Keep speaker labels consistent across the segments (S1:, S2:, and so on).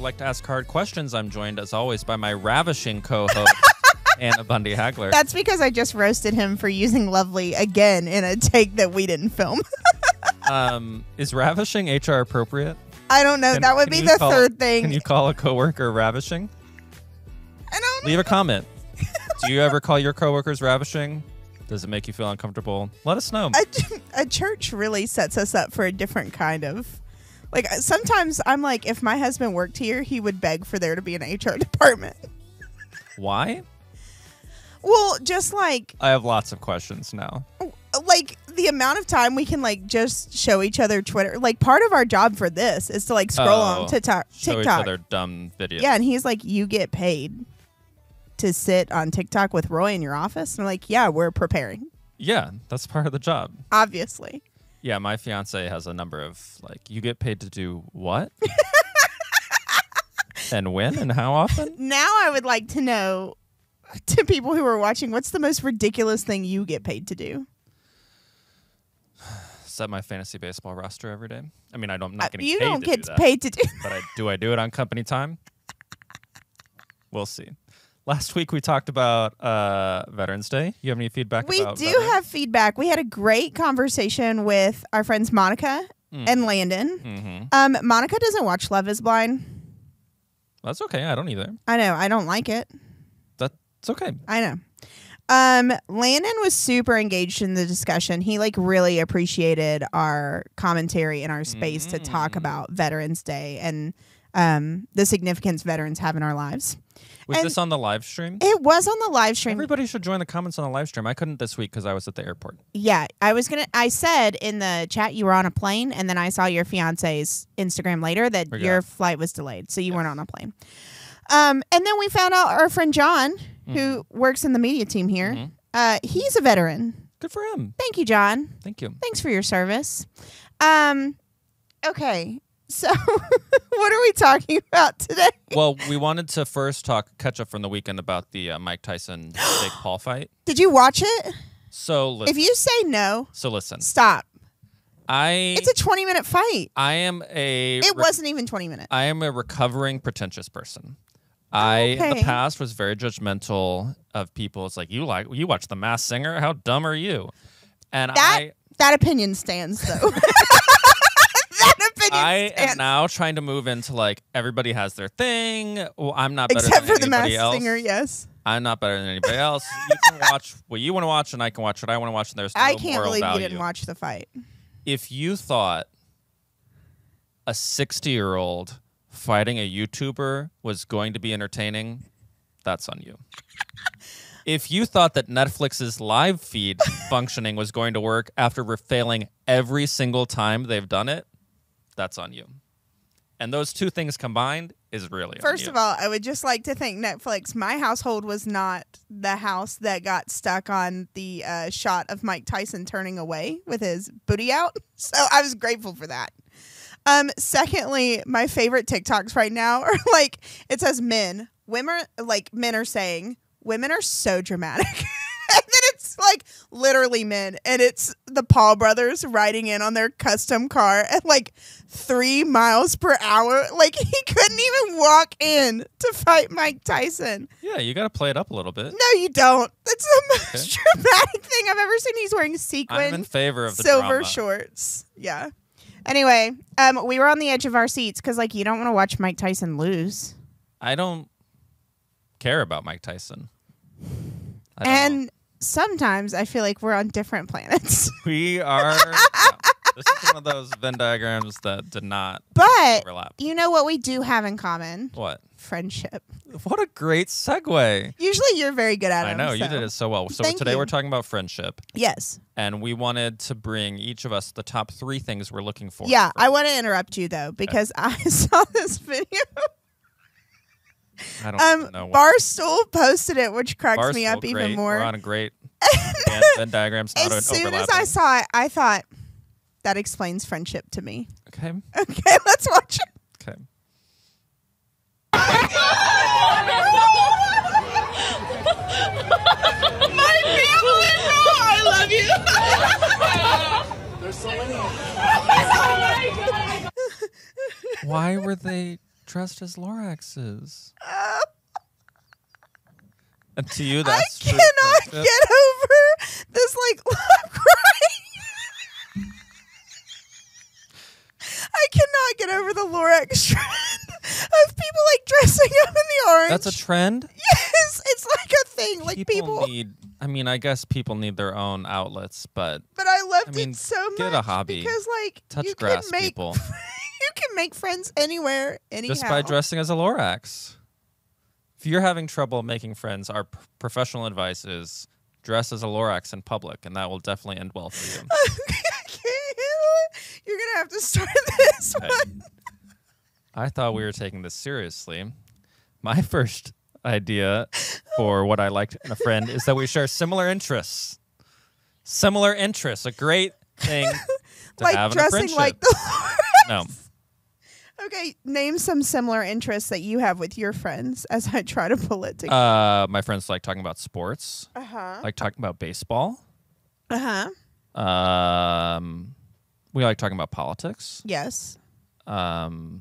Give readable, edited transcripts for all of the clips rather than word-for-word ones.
S1: like to ask hard questions. I'm joined, as always, by my ravishing co-host, Anna Bundy Hagler.
S2: That's because I just roasted him for using lovely again in a take that we didn't film.
S1: Is ravishing HR appropriate?
S2: I don't know. That would be the third thing.
S1: Can you call a coworker ravishing?
S2: I don't know.
S1: Leave a comment. Do you ever call your coworkers ravishing? Does it make you feel uncomfortable? Let us know.
S2: A church really sets us up for a different kind of... Like, sometimes I'm like, if my husband worked here, he would beg for there to be an HR department.
S1: Why?
S2: Well, just like...
S1: I have lots of questions now.
S2: Like, the amount of time we can, like, just show each other Twitter. Like, part of our job for this is to, like, scroll on TikTok.
S1: Show each other dumb videos.
S2: Yeah, and he's like, you get paid to sit on TikTok with Roy in your office? And I'm like, yeah, we're preparing.
S1: Yeah, that's part of the job.
S2: Obviously.
S1: Yeah, my fiance has a number of, like, you get paid to do what? And when and how often?
S2: Now I would like to know, to people who are watching, what's the most ridiculous thing you get paid to do?
S1: Set my fantasy baseball roster every day. I mean, I'm not getting
S2: you
S1: paid
S2: don't
S1: to
S2: get
S1: do that,
S2: paid to do that.
S1: But do I do it on company time? We'll see. Last week we talked about Veterans Day. You have any feedback about
S2: We do have feedback. We had a great conversation with our friends Monica and Landon.
S1: Mm-hmm.
S2: Monica doesn't watch Love is Blind.
S1: That's okay. I don't either.
S2: I know. I don't like it.
S1: That's okay.
S2: I know. Landon was super engaged in the discussion. He like really appreciated our commentary in our space to talk about Veterans Day and the significance veterans have in our lives.
S1: Was this on the live stream?
S2: It was on the live stream.
S1: Everybody should join the comments on the live stream. I couldn't this week because I was at the airport.
S2: Yeah, I said in the chat you were on a plane, and then I saw your fiance's Instagram later that your flight was delayed, so you weren't on a plane. And then we found out our friend John, who works in the media team here, he's a veteran.
S1: Good for him.
S2: Thank you, John.
S1: Thank you.
S2: Thanks for your service. Okay, so what are we talking about today?
S1: Well, we wanted to first catch up from the weekend about the Mike Tyson Jake Paul fight.
S2: Did you watch it?
S1: So listen.
S2: If you say no,
S1: listen.
S2: Stop.
S1: It's
S2: a 20-minute fight.
S1: It
S2: wasn't even 20 minutes.
S1: I am a recovering pretentious person. In the past was very judgmental of people. It's like you watch The Masked Singer. How dumb are you? And
S2: that opinion stands though.
S1: I am now trying to move into like everybody has their thing. Well, I'm not better
S2: except
S1: than
S2: for The
S1: anybody
S2: Masked
S1: else.
S2: Singer. Yes,
S1: I'm not better than anybody else. You can watch what you want to watch, and I can watch what I want to watch. And there's no
S2: I can't
S1: moral
S2: believe
S1: value.
S2: you didn't watch the fight.
S1: If you thought a 60-year-old fighting a YouTuber was going to be entertaining, that's on you. If you thought that Netflix's live feed functioning was going to work after failing every single time they've done it, that's on you. And those two things combined is really on you.
S2: First of all, I would just like to thank Netflix. My household was not the house that got stuck on the shot of Mike Tyson turning away with his booty out. So I was grateful for that. Secondly, my favorite TikToks right now are like, it says men are saying women are so dramatic. And then it's like literally men, and it's the Paul brothers riding in on their custom car at like 3 miles per hour. Like he couldn't even walk in to fight Mike Tyson.
S1: Yeah, you got to play it up a little bit.
S2: No, you don't. That's the most dramatic thing I've ever seen. He's wearing sequin.
S1: I'm in favor of the
S2: silver
S1: drama.
S2: Shorts. Yeah. Anyway, we were on the edge of our seats because like you don't want to watch Mike Tyson lose.
S1: I don't care about Mike Tyson.
S2: And sometimes I feel like we're on different planets.
S1: We are. This is one of those Venn diagrams that did not overlap.
S2: You know what we do have in common?
S1: What?
S2: Friendship.
S1: What a great segue.
S2: Usually you're very good at it.
S1: I know, you did it so well. So today we're talking about friendship.
S2: Yes.
S1: And we wanted to bring each of us the top 3 things we're looking for.
S2: Yeah, I want to interrupt you, though, because I saw this video.
S1: I don't know.
S2: Barstool posted it, which cracks me up even more.
S1: We're on a great Venn diagrams.
S2: As soon as I saw it, I thought, that explains friendship to me.
S1: Okay.
S2: Okay, let's watch it.
S1: Okay.
S2: My family, bro! I love you.
S3: There's so many.
S1: Why were they dressed as Loraxes.
S2: Uh,
S1: And to you,
S2: I
S1: that's true
S2: cannot
S1: friendship?
S2: get over this. Like, I'm crying. I cannot get over the Lorax trend of people like dressing up in the orange.
S1: That's a trend?
S2: Yes, it's like a thing. Like people
S1: need, I mean, I guess people need their own outlets, but
S2: I loved
S1: mean,
S2: it so much.
S1: get a hobby.
S2: Because like
S1: touch
S2: you
S1: grass,
S2: can make,
S1: people.
S2: you can make friends anywhere, anyhow.
S1: Just by dressing as a Lorax. If you're having trouble making friends, our professional advice is dress as a Lorax in public, and that will definitely end well for you.
S2: I can't handle it. You're gonna have to start this
S1: Okay.
S2: one.
S1: I thought we were taking this seriously. My first idea for what I liked in a friend is that we share similar interests. Similar interests, a great thing to
S2: Like
S1: have in a
S2: dressing
S1: friendship.
S2: like the Lorax.
S1: No.
S2: Okay, name some similar interests that you have with your friends as I try to pull it together.
S1: My friends like talking about sports,
S2: Uh-huh.
S1: like talking about baseball.
S2: Uh-huh.
S1: We like talking about politics.
S2: Yes.
S1: Those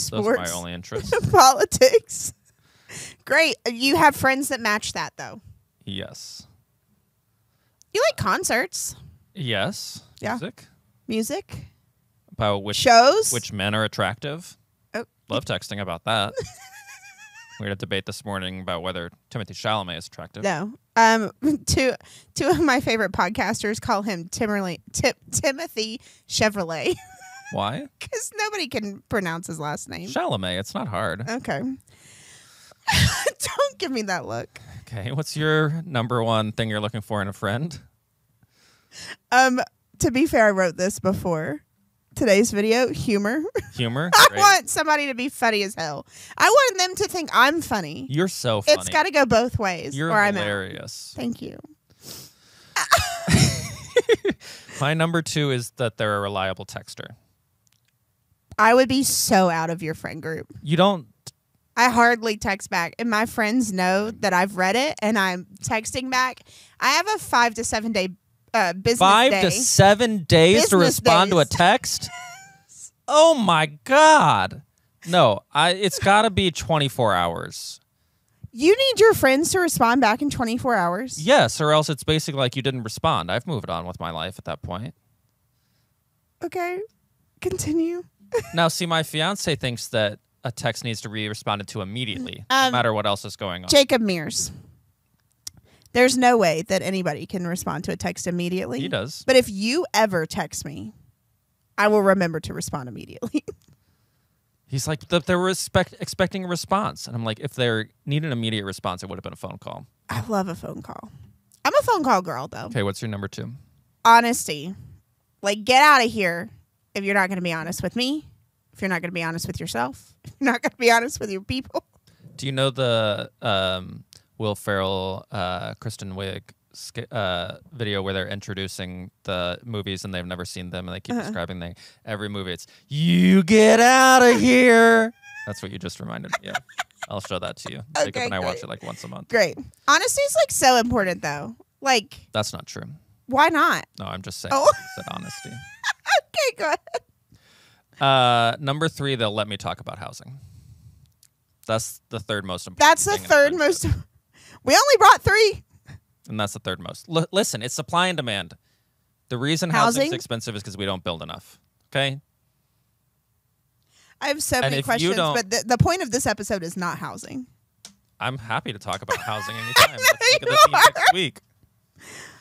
S2: Sports.
S1: are my only interests.
S2: Politics. Great. You have friends that match that though.
S1: Yes.
S2: You like concerts,
S1: Yes.
S2: Yeah.
S1: Music.
S2: music,
S1: About which
S2: shows.
S1: which men are attractive.
S2: Oh.
S1: Love texting about that. We had a debate this morning about whether Timothy Chalamet is attractive.
S2: No. Two of my favorite podcasters call him Timothy Chevrolet
S1: Why?
S2: because nobody can pronounce his last name.
S1: Chalamet. It's not hard.
S2: Okay. Don't give me that look.
S1: Okay. What's your number one thing you're looking for in a friend?
S2: To be fair, I wrote this before today's video. Humor.
S1: Humor.
S2: I
S1: Great.
S2: want somebody to be funny as hell. I want them to think I'm funny.
S1: You're so funny.
S2: It's got to go both ways.
S1: You're
S2: or I'm out.
S1: hilarious.
S2: Thank you.
S1: My number two is that they're a reliable texter.
S2: I would be so out of your friend group.
S1: You don't.
S2: I hardly text back, and my friends know that I've read it and I'm texting back. I have a 5 to 7 day business
S1: 5
S2: day.
S1: to 7 days to
S2: Business
S1: respond to a
S2: days.
S1: text? Oh my God. No, it's got to be 24 hours.
S2: You need your friends to respond back in 24 hours?
S1: Yes, or else it's basically like you didn't respond. I've moved on with my life at that point.
S2: Okay. Continue.
S1: Now, see, my fiance thinks that a text needs to be responded to immediately, no matter what else is going on.
S2: Jacob Mears. There's no way that anybody can respond to a text immediately.
S1: He does.
S2: But if you ever text me, I will remember to respond immediately.
S1: He's like, they were expecting a response. And I'm like, if they need an immediate response, it would have been a phone call.
S2: I love a phone call. I'm a phone call girl, though.
S1: Okay, what's your number two?
S2: Honesty. Like, get out of here if you're not going to be honest with me, if you're not going to be honest with yourself, if you're not going to be honest with your people.
S1: Do you know the Will Ferrell, Kristen Wiig video where they're introducing the movies and they've never seen them and they keep describing every movie? It's, you get out of here. That's what you just reminded me of. I'll show that to you. Jacob and I watch it like once a month.
S2: Great. Honesty is like so important, though. Like,
S1: That's not true.
S2: why not?
S1: No, I'm just saying.
S2: Oh.
S1: I said honesty.
S2: Okay, go ahead.
S1: Number three, they'll let me talk about housing. That's the third most important.
S2: That's the
S1: thing in a
S2: third
S1: friendship.
S2: most. We only brought 3.
S1: And that's the third most. Listen, it's supply and demand. The reason
S2: Housing?
S1: housing's expensive is because we don't build enough. Okay?
S2: I have so
S1: And
S2: many
S1: if you
S2: questions,
S1: don't-
S2: but the point of this episode is not housing.
S1: I'm happy to talk about housing anytime. Let's make it the
S2: you
S1: theme next week.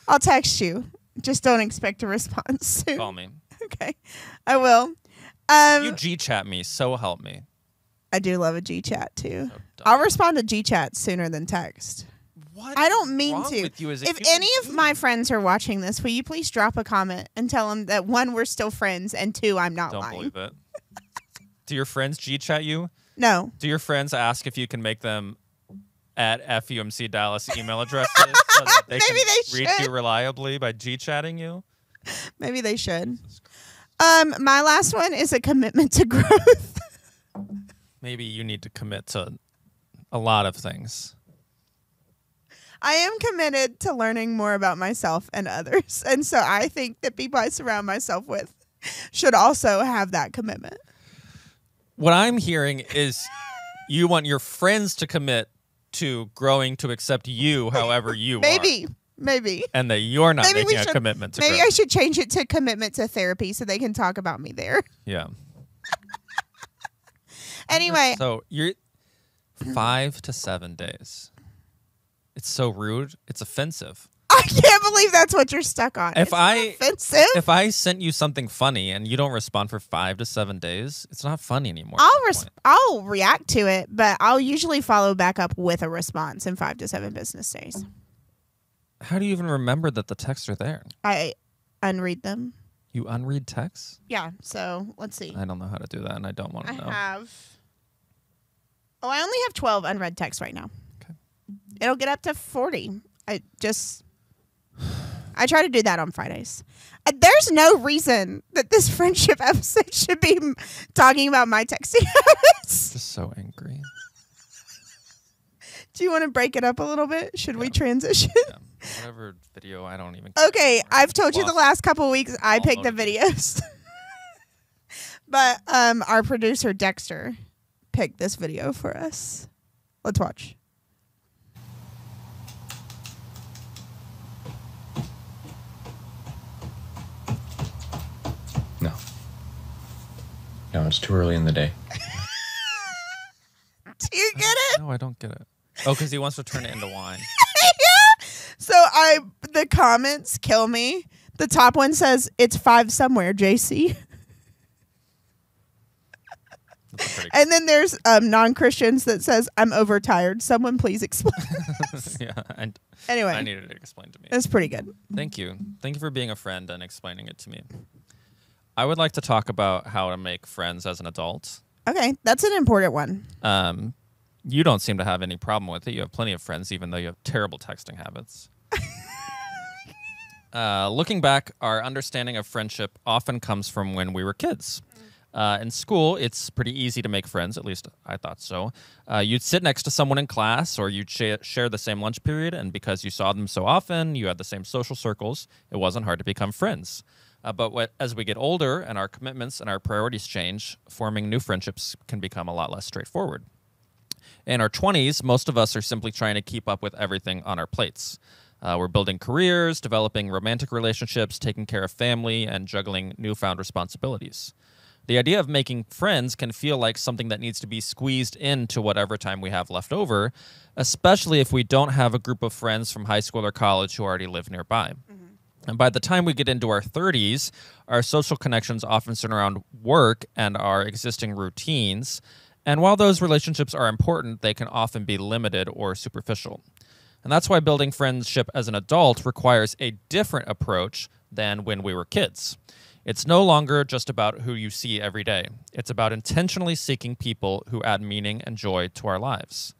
S2: I'll text you. Just don't expect a response soon.
S1: Call me.
S2: Okay, I will.
S1: You G-chat me, so help me.
S2: I do love a G chat too.
S1: So dumb.
S2: I'll respond to G chat sooner than text.
S1: What
S2: I don't mean
S1: wrong
S2: to.
S1: with you as a
S2: If
S1: human
S2: any of
S1: being?
S2: my friends are watching this, will you please drop a comment and tell them that 1, we're still friends, and 2, I'm not
S1: Don't
S2: lying.
S1: believe it. Do your friends G-chat you?
S2: No.
S1: Do your friends ask if you can make them at FUMC Dallas email addresses so that they
S2: Maybe
S1: can
S2: they
S1: reach
S2: should.
S1: you reliably by G-chatting you?
S2: Maybe they should. My last one is a commitment to growth.
S1: Maybe you need to commit to a lot of things.
S2: I am committed to learning more about myself and others. And so I think that people I surround myself with should also have that commitment.
S1: What I'm hearing is you want your friends to commit to growing to accept you however you are.
S2: Maybe.
S1: And that you're not
S2: Maybe
S1: making a commitment to
S2: maybe
S1: grow.
S2: I should change it to commitment to therapy so they can talk about me there.
S1: Yeah.
S2: Anyway.
S1: So you're 5 to 7 days. It's so rude. It's offensive.
S2: I can't believe that's what you're stuck on. It's offensive.
S1: If I sent you something funny and you don't respond for 5 to 7 days, it's not funny anymore.
S2: I'll react to it, but I'll usually follow back up with a response in 5 to 7 business days.
S1: How do you even remember that the texts are there?
S2: I unread them.
S1: You unread texts?
S2: Yeah. So let's see.
S1: I don't know how to do that, and I don't want to know.
S2: I only have 12 unread texts right now.
S1: Okay.
S2: It'll get up to 40. I try to do that on Fridays. There's no reason that this friendship episode should be talking about my texting habits.
S1: Just so angry.
S2: Do you want to break it up a little bit? Should we transition?
S1: Yeah. Whatever video, I don't even.
S2: Okay, I've told you the last couple of weeks I picked the videos. But our producer Dexter picked this video for us. Let's watch.
S3: No, it's too early in the day.
S2: Do you get it?
S1: No, I don't get it. Oh, because he wants to turn it into wine.
S2: Yeah. So the comments kill me. The top one says, "It's 5 somewhere, JC." And then there's non-Christians that says, "I'm overtired. Someone please explain this."
S1: Yeah. And
S2: anyway.
S1: I needed it explained to me.
S2: That's pretty good.
S1: Thank you. Thank you for being a friend and explaining it to me. I would like to talk about how to make friends as an adult.
S2: Okay, that's an important one.
S1: You don't seem to have any problem with it. You have plenty of friends, even though you have terrible texting habits. Looking back, our understanding of friendship often comes from when we were kids. In school, it's pretty easy to make friends, at least I thought so. You'd sit next to someone in class, or you'd share the same lunch period, and because you saw them so often, you had the same social circles, it wasn't hard to become friends. But as we get older and our commitments and our priorities change, forming new friendships can become a lot less straightforward. In our 20s, most of us are simply trying to keep up with everything on our plates. We're building careers, developing romantic relationships, taking care of family, and juggling newfound responsibilities. The idea of making friends can feel like something that needs to be squeezed into whatever time we have left over, especially if we don't have a group of friends from high school or college who already live nearby. Mm-hmm. And by the time we get into our 30s, our social connections often center around work and our existing routines. And while those relationships are important, they can often be limited or superficial. And that's why building friendship as an adult requires a different approach than when we were kids. It's no longer just about who you see every day. It's about intentionally seeking people who add meaning and joy to our lives.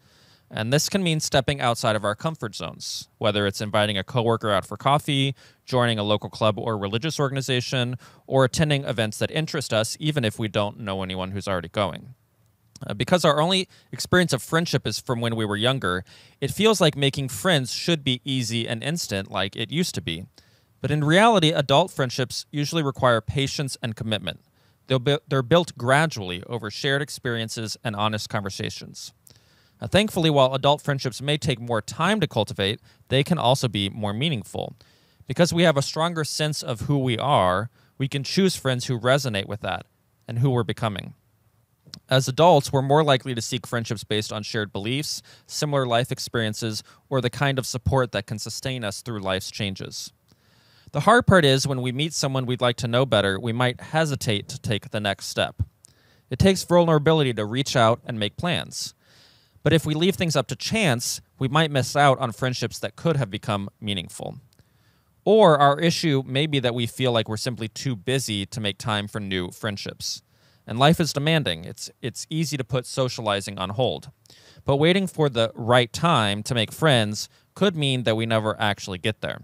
S1: And this can mean stepping outside of our comfort zones, whether it's inviting a coworker out for coffee, joining a local club or religious organization, or attending events that interest us, even if we don't know anyone who's already going. Because our only experience of friendship is from when we were younger, it feels like making friends should be easy and instant like it used to be. But in reality, adult friendships usually require patience and commitment. They're built gradually over shared experiences and honest conversations. Thankfully, while adult friendships may take more time to cultivate, they can also be more meaningful. Because we have a stronger sense of who we are, we can choose friends who resonate with that and who we're becoming. As adults, we're more likely to seek friendships based on shared beliefs, similar life experiences, or the kind of support that can sustain us through life's changes. The hard part is when we meet someone we'd like to know better, we might hesitate to take the next step. It takes vulnerability to reach out and make plans. But if we leave things up to chance, we might miss out on friendships that could have become meaningful. Or our issue may be that we feel like we're simply too busy to make time for new friendships. And life is demanding. It's easy to put socializing on hold. But waiting for the right time to make friends could mean that we never actually get there.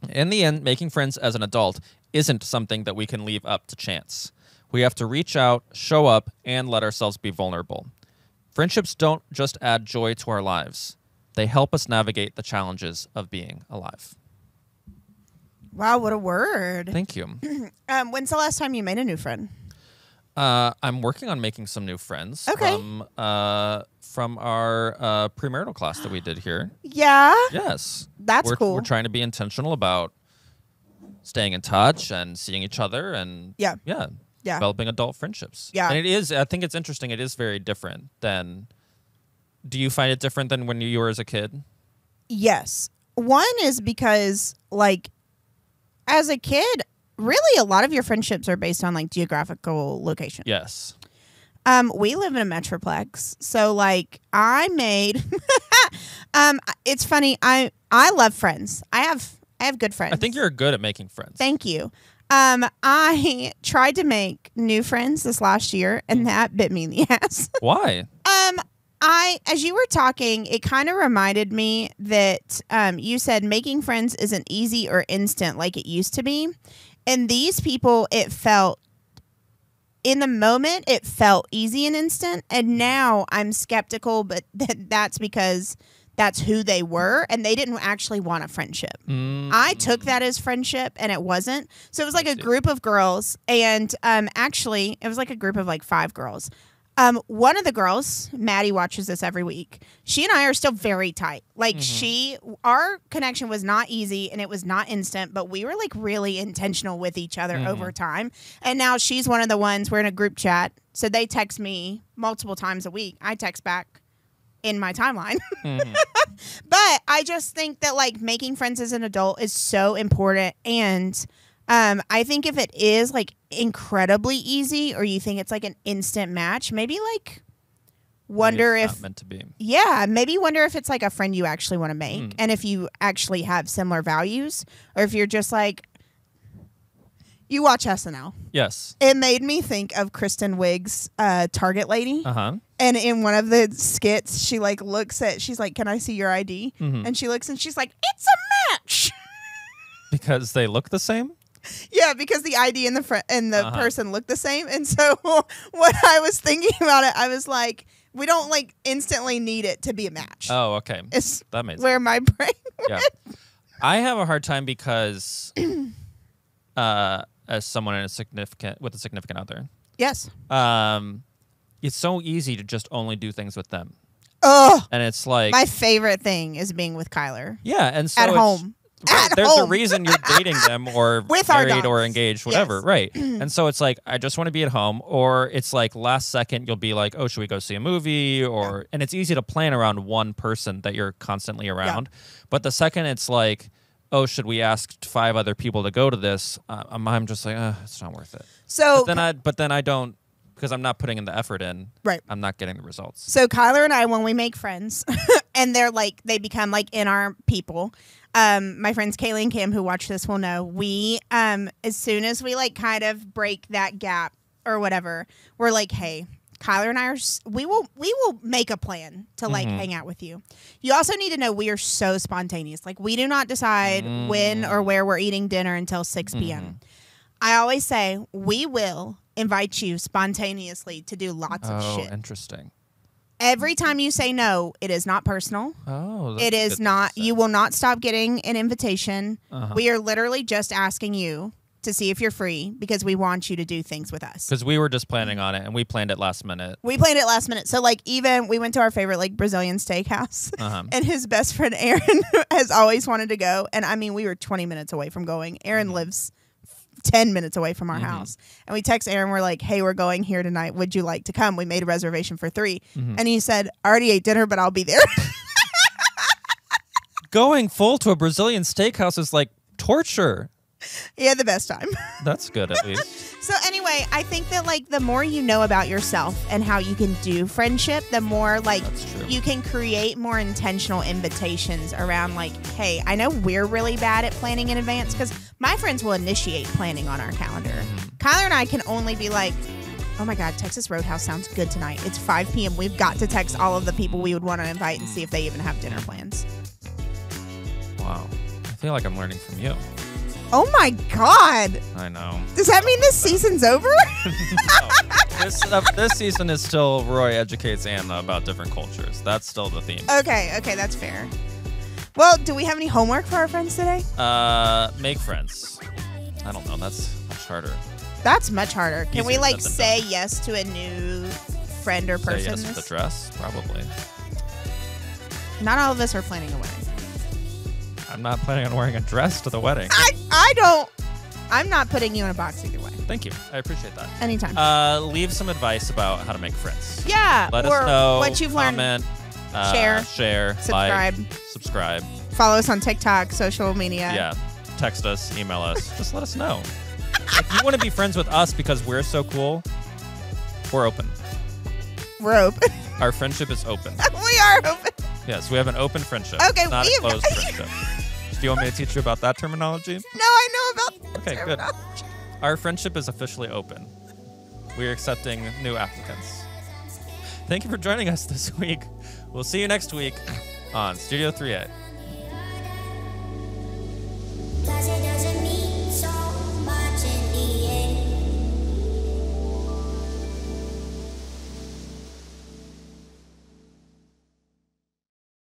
S1: In the end, making friends as an adult isn't something that we can leave up to chance. We have to reach out, show up, and let ourselves be vulnerable. Friendships don't just add joy to our lives. They help us navigate the challenges of being alive.
S2: Wow, what a word.
S1: Thank you.
S2: When's the last time you made a new friend?
S1: I'm working on making some new friends.
S2: Okay.
S1: From our premarital class that we did here.
S2: Yeah.
S1: Yes.
S2: That's cool.
S1: We're trying to be intentional about staying in touch and seeing each other and
S2: Yeah.
S1: developing adult friendships.
S2: Yeah.
S1: And I think it's interesting. It is very different than. Do you find it different than when you were as a kid?
S2: Yes. One is because, like, as a kid, really a lot of your friendships are based on, like, geographical location.
S1: Yes.
S2: We live in a metroplex, so like I made. It's funny. I love friends. I have good friends.
S1: I think you're good at making friends.
S2: Thank you. I tried to make new friends this last year, and that bit me in the ass.
S1: Why?
S2: As you were talking, it kind of reminded me that you said making friends isn't easy or instant like it used to be, and these people, it felt. In the moment, it felt easy and instant, and now I'm skeptical, but that's because that's who they were, and they didn't actually want a friendship. I took that as friendship, and it wasn't. So it was like a group of girls, and actually, it was like a group of like 5 girls. One of the girls, Maddie, watches this every week. She and I are still very tight. Like our connection was not easy and it was not instant, but we were like really intentional with each other over time. And now she's one of the ones, we're in a group chat. So they text me multiple times a week. I text back in my timeline. But I just think that like making friends as an adult is so important. And I think if it is like incredibly easy, or you think it's like an instant match, maybe like wonder
S1: maybe
S2: if
S1: it's not meant to be.
S2: Yeah, maybe wonder if it's like a friend you actually want to make, and if you actually have similar values, or if you're just like you watch SNL.
S1: Yes.
S2: It made me think of Kristen Wiig's Target lady.
S1: And
S2: in one of the skits, she like she's like, "Can I see your ID?" And she looks and she's like, "It's a match."
S1: Because they look the same?
S2: Yeah, because the ID and the person look the same. And so when I was thinking about it, I was like, we don't like instantly need it to be a match.
S1: Oh, okay.
S2: That makes where my brain went.
S1: Yeah. I have a hard time because as someone with a significant other.
S2: Yes.
S1: It's so easy to just only do things with them.
S2: Oh.
S1: And it's like
S2: my favorite thing is being with Kyler.
S1: Yeah, and so
S2: at home.
S1: There's a reason you're dating them or
S2: with
S1: married or engaged, whatever,
S2: yes.
S1: Right? And so it's like, I just want to be at home, or it's like last second you'll be like, oh, should we go see a movie? Or and it's easy to plan around one person that you're constantly around. Yeah. But the second it's like, oh, should we ask 5 other people to go to this? I'm just like, it's not worth it.
S2: So,
S1: but then I don't. Because I'm not putting in the effort in.
S2: Right.
S1: I'm not getting the results.
S2: So Kyler and I, when we make friends, and they become like in our people. My friends Kaylee and Cam who watch this will know we, as soon as we like kind of break that gap or whatever, we're like, hey, Kyler and I we will make a plan to like hang out with you. You also need to know we are so spontaneous. Like we do not decide when or where we're eating dinner until 6 p.m. I always say we will invite you spontaneously to do lots of shit.
S1: Oh, interesting.
S2: Every time you say no, it is not personal.
S1: Oh,
S2: it is not. You will not stop getting an invitation. We are literally just asking you to see if you're free because we want you to do things with us.
S1: Because we were just planning on it and we planned it last minute.
S2: So like even we went to our favorite like Brazilian steakhouse and his best friend Aaron has always wanted to go. And I mean, we were 20 minutes away from going. Aaron lives 10 minutes away from our house. And we text Aaron, we're like, hey, we're going here tonight. Would you like to come? We made a reservation for 3. And he said, I already ate dinner, but I'll be there.
S1: Going full to a Brazilian steakhouse is like torture.
S2: He had the best time.
S1: That's good, at least.
S2: So anyway, I think that like the more you know about yourself and how you can do friendship, the more like you can create more intentional invitations around like, hey, I know we're really bad at planning in advance because my friends will initiate planning on our calendar. Kyler and I can only be like, oh my God, Texas Roadhouse sounds good tonight. It's 5 p.m. We've got to text all of the people we would want to invite and see if they even have dinner plans.
S1: Wow. I feel like I'm learning from you.
S2: Oh my God.
S1: I know.
S2: Does that mean this season's over?
S1: No. This season is still Roy educates Anna about different cultures. That's still the theme.
S2: Okay, that's fair. Well, do we have any homework for our friends today?
S1: Make friends. I don't know. That's much harder.
S2: That's much harder. Can we
S1: Easier
S2: like
S1: said than
S2: say
S1: done.
S2: yes to a new friend or person?
S1: Say yes with the dress? Probably.
S2: Not all of us are planning a wedding.
S1: I'm not planning on wearing a dress to the wedding.
S2: I don't. I'm not putting you in a box either way.
S1: Thank you. I appreciate that.
S2: Anytime.
S1: Leave some advice about how to make friends.
S2: Yeah.
S1: Let
S2: or
S1: us know.
S2: what you've learned.
S1: Comment,
S2: Share.
S1: like, subscribe.
S2: Follow us on TikTok, social media.
S1: Yeah. Text us, email us. Just let us know. If you want to be friends with us because we're so cool, we're open.
S2: We're open.
S1: Our friendship is open.
S2: We are open.
S1: Yes, we have an open friendship.
S2: Okay,
S1: It's not a
S2: we've-
S1: closed friendship. Do you want me to teach you about that terminology?
S2: No, I know about that.
S1: Okay, good. Our friendship is officially open. We're accepting new applicants. Thank you for joining us this week. We'll see you next week on Studio 3A.